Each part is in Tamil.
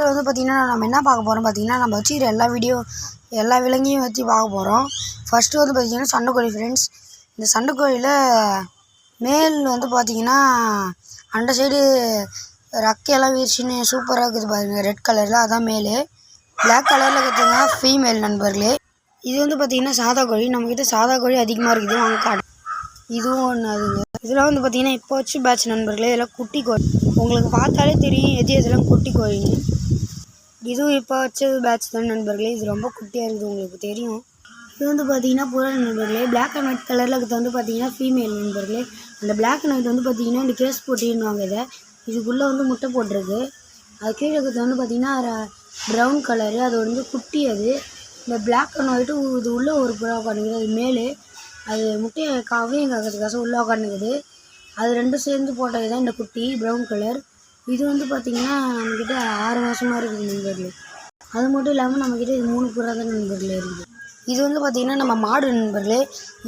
வீடியோவில் வந்து பார்த்திங்கன்னா நம்ம என்ன பார்க்க போகிறோம் பார்த்திங்கன்னா, நம்ம வச்சுக்கிற எல்லா விலங்கையும் வச்சு பார்க்க போகிறோம். ஃபஸ்ட்டு வந்து பார்த்திங்கன்னா சண்டைக்கோழி ஃப்ரெண்ட்ஸ். இந்த சண்டைக்கோழியில் மேல் வந்து பார்த்திங்கன்னா அந்த சைடு ரக்கையெல்லாம் வீழ்ச்சின்னு சூப்பராக இருக்குது பாருங்கள், ரெட் கலரில், அதான் மேல். பிளாக் கலரில் இருக்கிறதுங்க ஃபீமேல் நண்பர்களே. இது வந்து பார்த்திங்கன்னா சாதா கோழி. நம்மக்கிட்ட சாதா கோழி அதிகமாக இருக்குது, வாங்க காட்டு. இதுவும் ஒன்று அதுங்க. இதெல்லாம் வந்து பார்த்திங்கன்னா இப்போ வச்சு பேட்ச் நண்பர்களே. இதெல்லாம் குட்டி கோழி, உங்களுக்கு பார்த்தாலே தெரியும் எதெல்லாம் குட்டி கோழின்னு. இதுவும் இப்போ வச்ச பேட்ச் தான் நண்பர்களே. இது ரொம்ப குட்டியாக இருக்குது, உங்களுக்கு தெரியும். இது வந்து பார்த்திங்கன்னா புறா நண்பர்களே. பிளாக் அண்ட் ஒயிட் கலரில் இருக்கிறது வந்து பார்த்திங்கன்னா ஃபீமேல் நண்பர்களே. அந்த பிளாக் அண்ட் ஒயிட் வந்து பார்த்திங்கன்னா இந்த கேஸ் போட்டின்னுவாங்க. இதுக்குள்ளே வந்து முட்டை போட்டிருக்கு. அது கீழே இருக்கிறது வந்து பார்த்திங்கன்னா ப்ரௌன் கலரு, அது வந்து குட்டி. அது இந்த பிளாக் அண்ட் ஒயிட்டு இது உள்ளே ஒரு புறா உட்காந்துக்குது, அது மேலே. அது முட்டையை காவையும் காக்கிறதுக்காக உள்ளே உட்காந்துக்குது. அது ரெண்டும் சேர்ந்து போட்டது தான் இந்த குட்டி ப்ரௌன் கலர். இது வந்து பார்த்திங்கன்னா நம்மக்கிட்ட 6 மாதமாக இருக்குது நண்பர்களே. அது மட்டும் இல்லாமல் நம்மக்கிட்ட இது 3 புறா தான் நண்பர்களே இருக்குது. இது வந்து பார்த்திங்கன்னா நம்ம மாடு நண்பர்களே.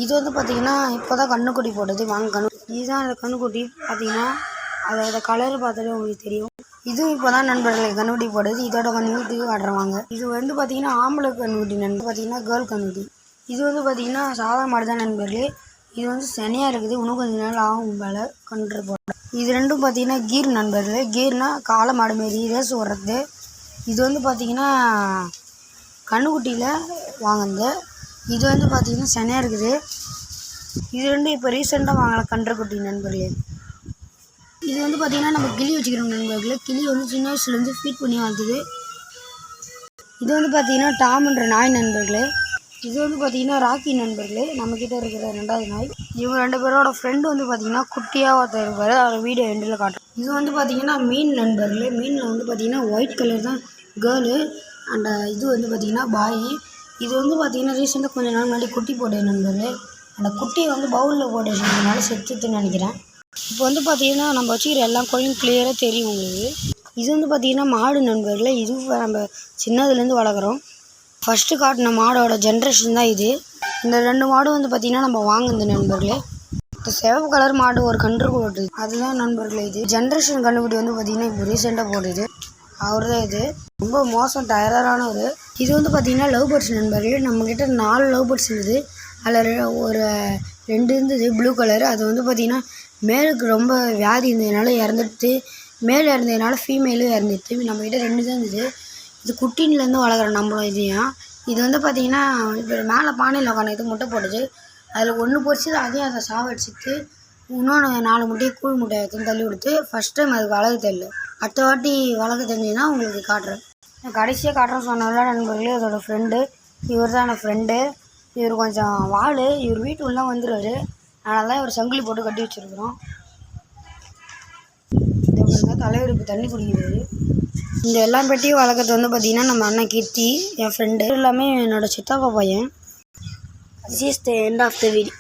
இது வந்து பார்த்திங்கன்னா இப்போ தான் கண்ணுக்குட்டி போட்டது, வாங்க இதுதான் அந்த கண்ணுக்குட்டி. பார்த்திங்கன்னா அதோட கலர் பார்த்தாலே உங்களுக்கு தெரியும். இதுவும் இப்போ தான் நண்பர்களே கண்ணுக்குட்டி போடுது. இதோட கண்ணுக்குட்டி காட்டுறவாங்க. இது வந்து பார்த்திங்கன்னா ஆம்பளை கண்ணுக்குட்டி நண்பர், பார்த்திங்கன்னா கேர்ள் கண்ணுக்குட்டி. இது வந்து பார்த்திங்கன்னா சாதா மாடு தான் நண்பர்களே. இது வந்து சனியாக இருக்குது, இன்னும் கொஞ்சம் நாள் ஆகும் மேலே கன்று போட. இது ரெண்டும் பார்த்திங்கன்னா கீர் நண்பர்களே. கீர்னால் காளை மாடு மாரி ரேஸ் ஓடுறது. இது வந்து பார்த்திங்கன்னா கண்ணுக்குட்டியில் வாங்கினது. இது வந்து பார்த்திங்கன்னா சனியாக இருக்குது. இது ரெண்டும் இப்போ ரீசெண்டாக வாங்கலை கன்றுக்குட்டி நண்பர்களே. இது வந்து பார்த்திங்கன்னா நம்ம கிளி வச்சுக்கிறோம் நண்பர்களே. கிளி வந்து சின்ன வயசுலேருந்து ஃபீட் பண்ணி வளர்த்துது. இது வந்து பார்த்திங்கன்னா டாம்ன்ற நாய் நண்பர்களே. இது வந்து பார்த்திங்கன்னா ராக்கி நண்பர்களே, நம்மக்கிட்ட இருக்கிற 2வது நாய். இவங்க 2 பேரோட ஃப்ரெண்டு வந்து பார்த்திங்கன்னா குட்டியாக ஒருத்தர் இருப்பார், அவர் வீடியோ எண்டில் காட்டுறோம். இது வந்து பார்த்திங்கன்னா மீன் நண்பர்களே. மீனில் வந்து பார்த்திங்கன்னா ஒயிட் கலர் தான் கேர்ளு, அண்ட் இது வந்து பார்த்திங்கன்னா பாய். இது வந்து பார்த்திங்கன்னா ரீசெண்டாக கொஞ்சம் நாள் முன்னாடி குட்டி போட்டது நண்பர்களே. அந்த குட்டியை வந்து பவுலில் போட்டு வச்சுருந்ததுனால செத்துன்னு நினைக்கிறேன். இப்போ வந்து பார்த்திங்கன்னா நம்ம வச்சுக்கிற எல்லா கோழியும் கிளியராக தெரியும் உங்களுக்கு. இது வந்து பார்த்திங்கன்னா மாடு நண்பர்களே. இதுவும் நம்ம சின்னதுலேருந்து வளர்க்குறோம். ஃபஸ்ட்டு காட்டின மாடோட ஜென்ரேஷன் தான் இது. இந்த 2 மாடும் வந்து பார்த்திங்கன்னா நம்ம வாங்குது நண்பர்களே. இந்த சிவப்பு கலர் மாடு ஒரு கன்று போட்டுது, அதுதான் நண்பர்களே. இது ஜென்ரேஷன் கன்றுக்குட்டி வந்து பார்த்திங்கன்னா இப்போ ரீசெண்டாக போட்டுது, அவர் தான். இது ரொம்ப மோசம் டயரானவர். இது வந்து பார்த்திங்கன்னா லவ் பேர்ட்ஸ் நண்பர்களே. நம்மக்கிட்ட 4 லவ் பேர்ட்ஸ் இருந்தது. அதில் ஒரு 2 இருந்தது ப்ளூ கலர். அது வந்து பார்த்திங்கன்னா மேலுக்கு ரொம்ப வியாதி இருந்ததுனால இறந்துட்டு, மேலே இறந்ததுனால ஃபீமேலும் இறந்துட்டு. நம்மக்கிட்ட 2 தான் இருந்தது. இது குட்டின்லேருந்து வளர்க்குறோம் நம்மளும் இதையும். இது வந்து பார்த்திங்கன்னா இப்போ மேலே பானையில் உட்காந்து முட்டை போட்டுது. அதில் 1 பொறிச்சு அதையும் அதை சாவடிச்சிட்டு இன்னொன்று 4 முட்டையை கூழ் முட்டையை தள்ளி கொடுத்து ஃபஸ்ட் டைம் அதுக்கு வளர்க்க தெரியல. அடுத்த வாட்டி வளர்க்க தெரிஞ்சுன்னா உங்களுக்கு காட்டுறேன். கடைசியாக காட்டுறேன் சொன்னால நண்பர்களே. அதோடய ஃப்ரெண்டு இவர் தான் என் ஃப்ரெண்டு. இவர் கொஞ்சம் வாள், இவர் வீட்டு உள்ளே வந்துடுவார், அதனால தான் இவர் சங்கிலி போட்டு கட்டி வச்சுருக்குறோம். இந்த தலைவர் இப்போ தண்ணி குடிக்கிறாரு. இந்த எல்லா பெட்டியும் வளர்க்குறது வந்து பார்த்திங்கன்னா நம்ம அண்ணன் கீர்த்தி, என் ஃப்ரெண்டு, எல்லாமே என்னோடய சித்தப்பா பையன். This is the end of the video.